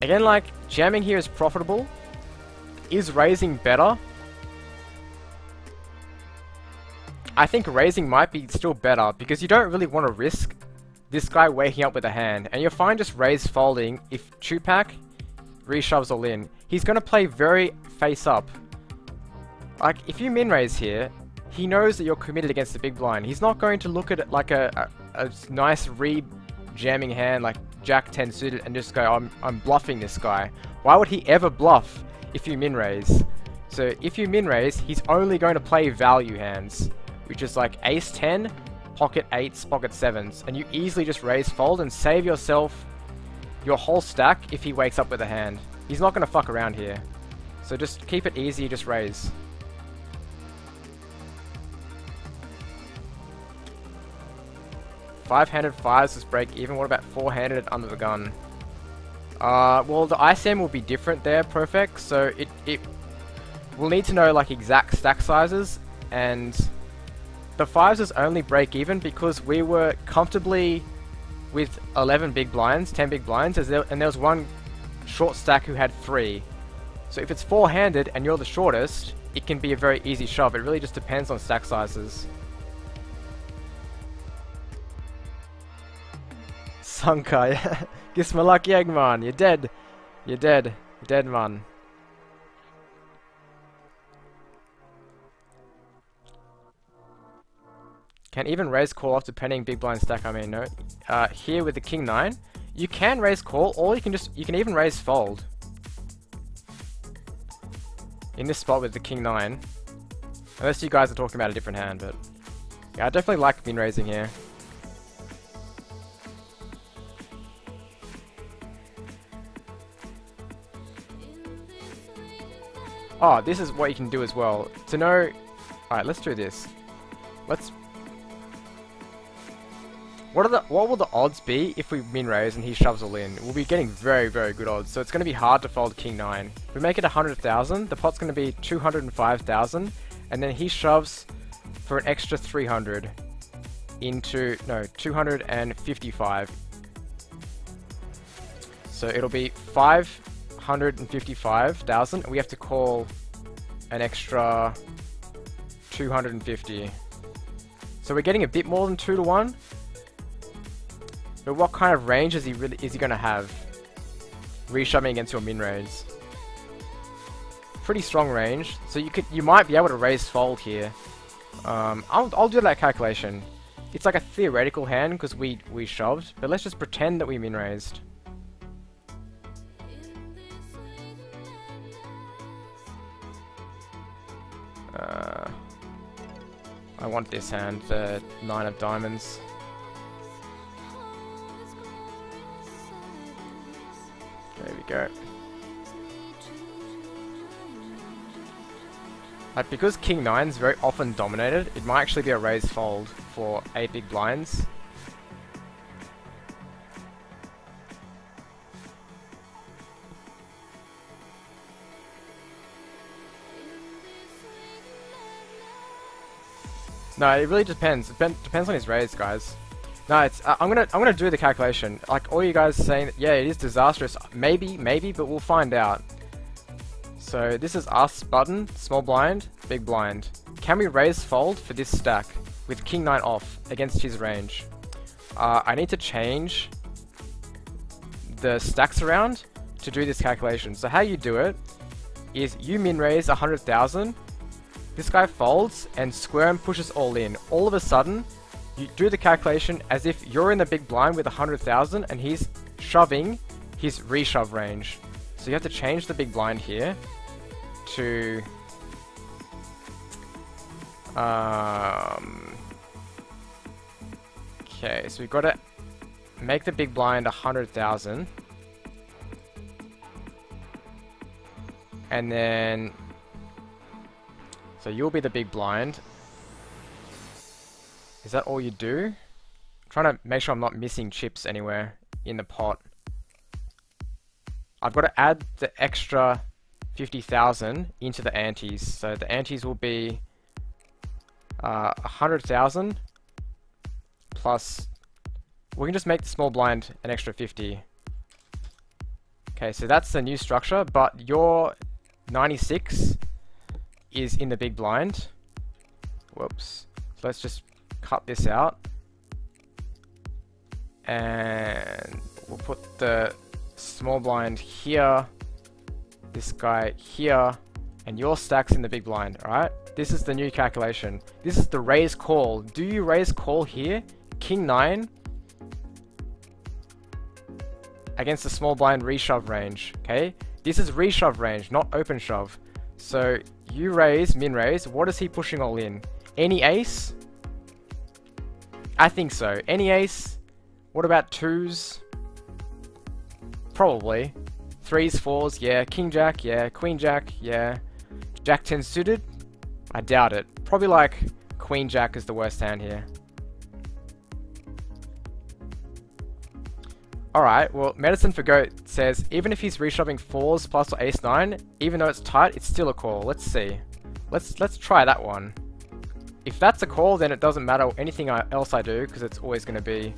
Again, like, jamming here is profitable. Is raising better? I think raising might be still better, because you don't really want to risk this guy waking up with a hand. And you're fine just raise folding if Chupak reshoves all in. He's going to play very face up. Like, if you min raise here, he knows that you're committed against the big blind. He's not going to look at it like a nice re-jamming hand like Jack 10 suited and just go, I'm bluffing this guy. Why would he ever bluff if you min raise? So if you min raise, he's only going to play value hands, which is like ace 10, pocket 8s, pocket 7s, and you easily just raise fold and save yourself your whole stack if he wakes up with a hand. He's not going to fuck around here. So just keep it easy, just raise. Five-handed fives is break even. What about four-handed under the gun? Well, the ICM will be different there, Perfect. So it we'll need to know like exact stack sizes, and the fives is only break even because we were comfortably with 11 big blinds, 10 big blinds, and there was one short stack who had 3. So if it's four-handed and you're the shortest, it can be a very easy shove. It really just depends on stack sizes. Sanka, yeah. Kiss my lucky egg, man. You're dead. You're dead. You're dead, man. Can even raise call off depending big blind stack, I mean, no. Here with the king 9, you can raise call, or you can even raise fold. In this spot with the king 9. Unless you guys are talking about a different hand, but yeah, I definitely like min raising here. Oh, this is what you can do as well. To know... Alright, let's do this. Let's... What will the odds be if we min raise and he shoves all in? We'll be getting very, very good odds. So it's going to be hard to fold king 9. If we make it 100,000, the pot's going to be 205,000. And then he shoves for an extra 300 into... No, 255. So it'll be 555,000, and we have to call an extra 250. So we're getting a bit more than 2 to 1. But what kind of range is he going to have? Reshoving against your min raise. Pretty strong range. So you might be able to raise fold here. I'll do that calculation. It's like a theoretical hand because we shoved, but let's just pretend that we min raised. I want this hand, the 9 of diamonds. There we go. Like, because king 9 is very often dominated, it might actually be a raise fold for 8 big blinds. No, it really depends. It depends on his raise, guys. No, it's I'm gonna do the calculation. Like all you guys saying, that, yeah, it is disastrous. Maybe, but we'll find out. So this is us button, small blind, big blind. Can we raise fold for this stack with king 9 off against his range? I need to change the stacks around to do this calculation. So how you do it is you min raise 100,000. This guy folds and Squirm pushes all in. All of a sudden, you do the calculation as if you're in the big blind with 100,000 and he's shoving his reshove range. So you have to change the big blind here to okay, so we've got to make the big blind 100,000 and then so you'll be the big blind. Is that all you do? I'm trying to make sure I'm not missing chips anywhere in the pot. I've got to add the extra 50,000 into the antes. So the antes will be 100,000 plus... We can just make the small blind an extra 50. Okay, so that's the new structure, but your 96 is in the big blind. Whoops. So let's just cut this out. And we'll put the small blind here, this guy here, and your stack's in the big blind, alright? This is the new calculation. This is the raise call. Do you raise call here? King 9 against the small blind reshove range, okay? This is reshove range, not open shove. So you raise, min raise. What is he pushing all in? Any ace? I think so. Any ace? What about 2s? Probably. 3s, 4s, yeah. King Jack, yeah. Queen Jack, yeah. Jack 10 suited? I doubt it. Probably like Queen Jack is the worst hand here. Alright, well, Medicine for Goat says, even if he's reshoving 4s plus or ace 9, even though it's tight, it's still a call. Let's see. Let's try that one. If that's a call, then it doesn't matter anything else I do, because it's always going to be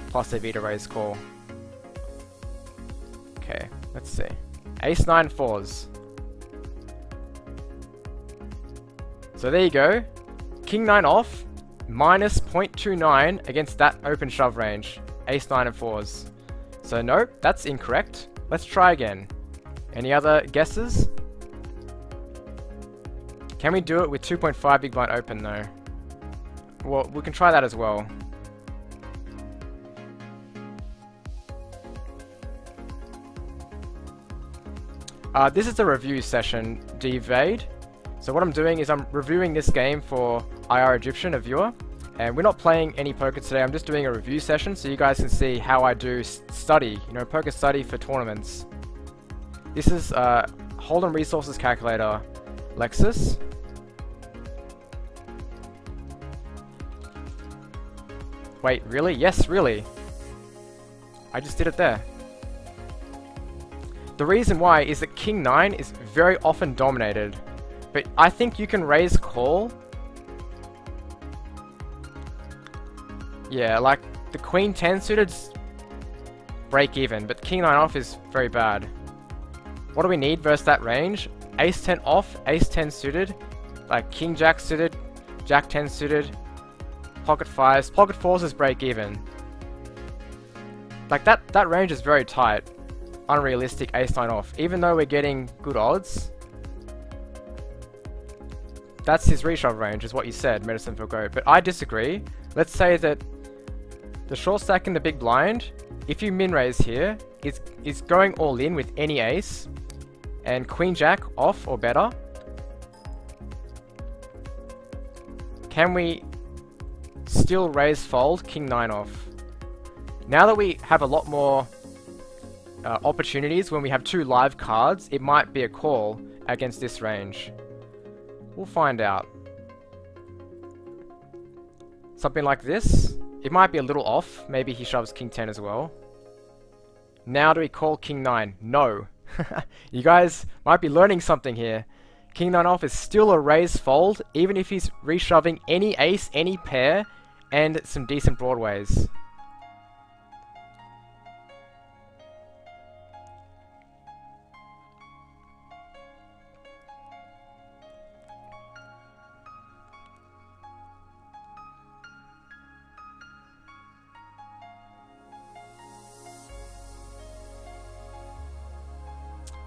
plus AV to raise call. Okay, let's see. Ace 9 4s. So there you go. King 9 off, minus 0.29 against that open shove range. Ace 9 and 4s. So nope, that's incorrect. Let's try again. Any other guesses? Can we do it with 2.5 big blind open though? Well, we can try that as well. This is a review session, Devade. So what I'm doing is I'm reviewing this game for IR Egyptian, a viewer. And we're not playing any poker today, I'm just doing a review session so you guys can see how I do study, you know, poker study for tournaments. This is Hold'em Resources Calculator Lexus. Wait, really? Yes, really. I just did it there. The reason why is that King 9 is very often dominated, but I think you can raise call. Yeah, like the Queen 10 suited break even, but King 9 off is very bad. What do we need versus that range? Ace 10 off, Ace 10 suited, like King Jack suited, Jack 10 suited, pocket 5s, pocket 4s is break even. Like that range is very tight. Unrealistic Ace 9 off. Even though we're getting good odds, that's his reshove range, is what you said, Medicine for Goat. But I disagree. Let's say that the short stack in the big blind, if you min raise here, is going all in with any ace, and Queen Jack off or better. Can we still raise fold King 9 off? Now that we have a lot more opportunities when we have 2 live cards, it might be a call against this range. We'll find out. Something like this. It might be a little off. Maybe he shoves King 10 as well. Now do we call King 9? No. You guys might be learning something here. King 9 off is still a raise fold, even if he's reshoving any ace, any pair, and some decent broadways.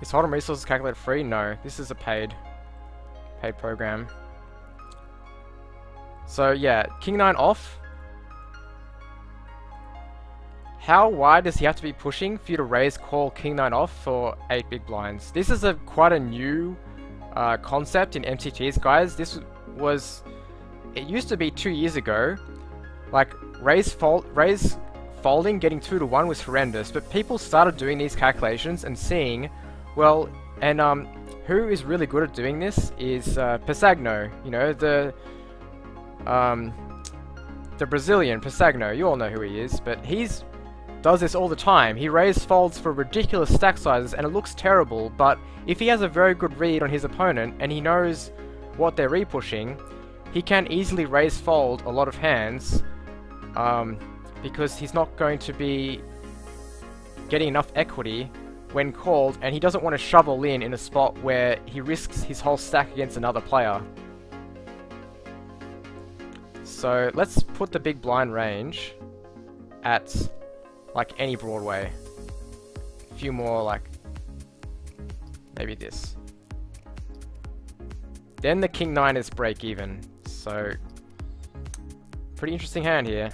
Is Hold'em Resources Calculator free? No, this is a paid program. So yeah, King 9 off. How wide does he have to be pushing for you to raise call King 9 off for 8 big blinds? This is quite a new concept in MTTs, guys. It used to be 2 years ago. Like raise folding getting 2 to 1 was horrendous, but people started doing these calculations and seeing, well, and who is really good at doing this is Pisagno, you know, the Brazilian Pisagno. You all know who he is, but does this all the time. He raise folds for ridiculous stack sizes and it looks terrible, but if he has a very good read on his opponent and he knows what they're repushing, he can easily raise fold a lot of hands because he's not going to be getting enough equity when called, and he doesn't want to shovel in a spot where he risks his whole stack against another player. So let's put the big blind range at like any Broadway. A few more, like maybe this. Then the King 9 is break even. So pretty interesting hand here.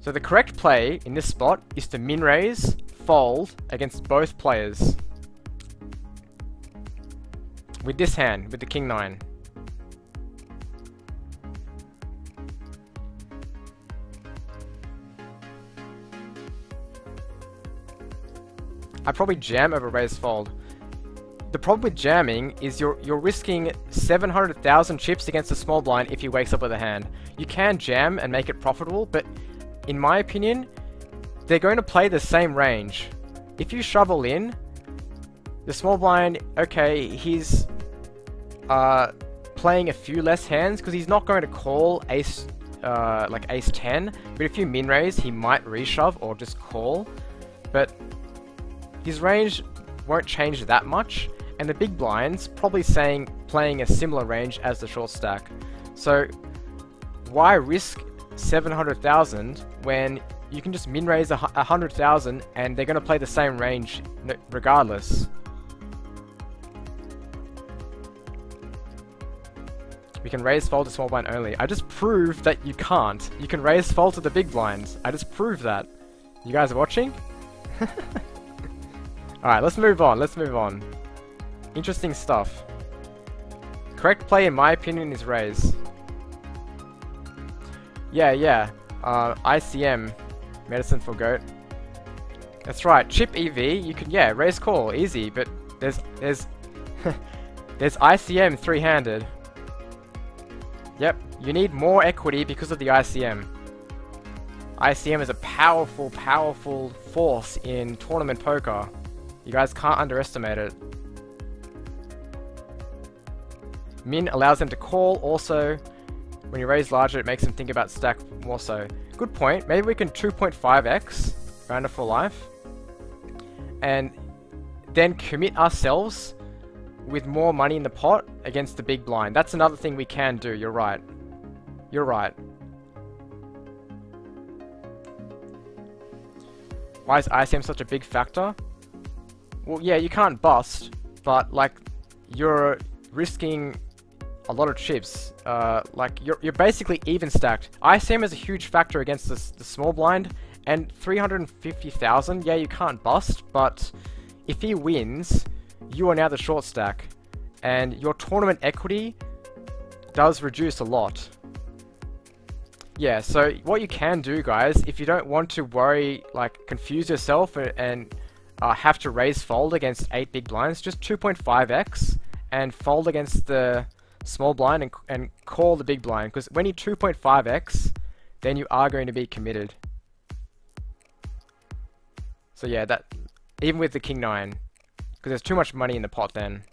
So the correct play in this spot is to min raise, fold against both players. With this hand, with the King 9. I probably jam over raise fold. The problem with jamming is you're risking 700,000 chips against a small blind if he wakes up with a hand. You can jam and make it profitable, but in my opinion, they're going to play the same range. If you shovel in, the small blind, okay, he's playing a few less hands because he's not going to call ace, like ace 10, but if you min raise, he might reshove or just call, but his range won't change that much, and the big blind's probably playing a similar range as the short stack. So why risk 700,000 when you can just min raise 100,000 and they're going to play the same range regardless? We can raise fold to small blind only. I just proved that you can't. You can raise fold to the big blinds. I just proved that. You guys are watching? Alright, let's move on. Let's move on. Interesting stuff. Correct play, in my opinion, is raise. Yeah. ICM, medicine for goat. That's right. Chip EV, you can, yeah, raise call, easy. But there's there's ICM three-handed. Yep, you need more equity because of the ICM. ICM is a powerful, powerful force in tournament poker. You guys can't underestimate it. Min allows them to call also. When you raise larger, it makes them think about stack more so. Good point. Maybe we can 2.5x, rounder for life. And then commit ourselves with more money in the pot against the big blind. That's another thing we can do. You're right. You're right. Why is ICM such a big factor? Well, yeah, you can't bust, but like you're risking a lot of chips. Like you're basically even stacked. ICM is a huge factor against the small blind, and 350,000. Yeah, you can't bust, but if he wins, you are now the short stack, and your tournament equity does reduce a lot. Yeah, so what you can do, guys, if you don't want to worry, like confuse yourself and have to raise fold against 8 big blinds, just 2.5x and fold against the small blind and call the big blind, because when you 2.5x, then you are going to be committed. So yeah, that even with the King 9, because there's too much money in the pot then.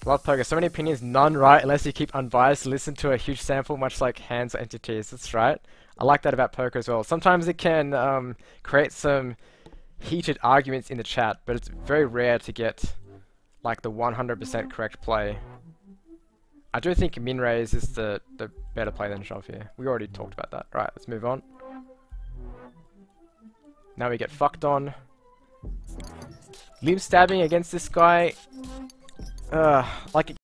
Love poker. So many opinions, none right unless you keep unbiased and listen to a huge sample, much like hands or entities. That's right. I like that about poker as well. Sometimes it can create some heated arguments in the chat, but it's very rare to get like the 100% correct play. I do think min raise is the better play than shove here. We already talked about that. Right, let's move on. Now we get fucked on. Limb stabbing against this guy. Like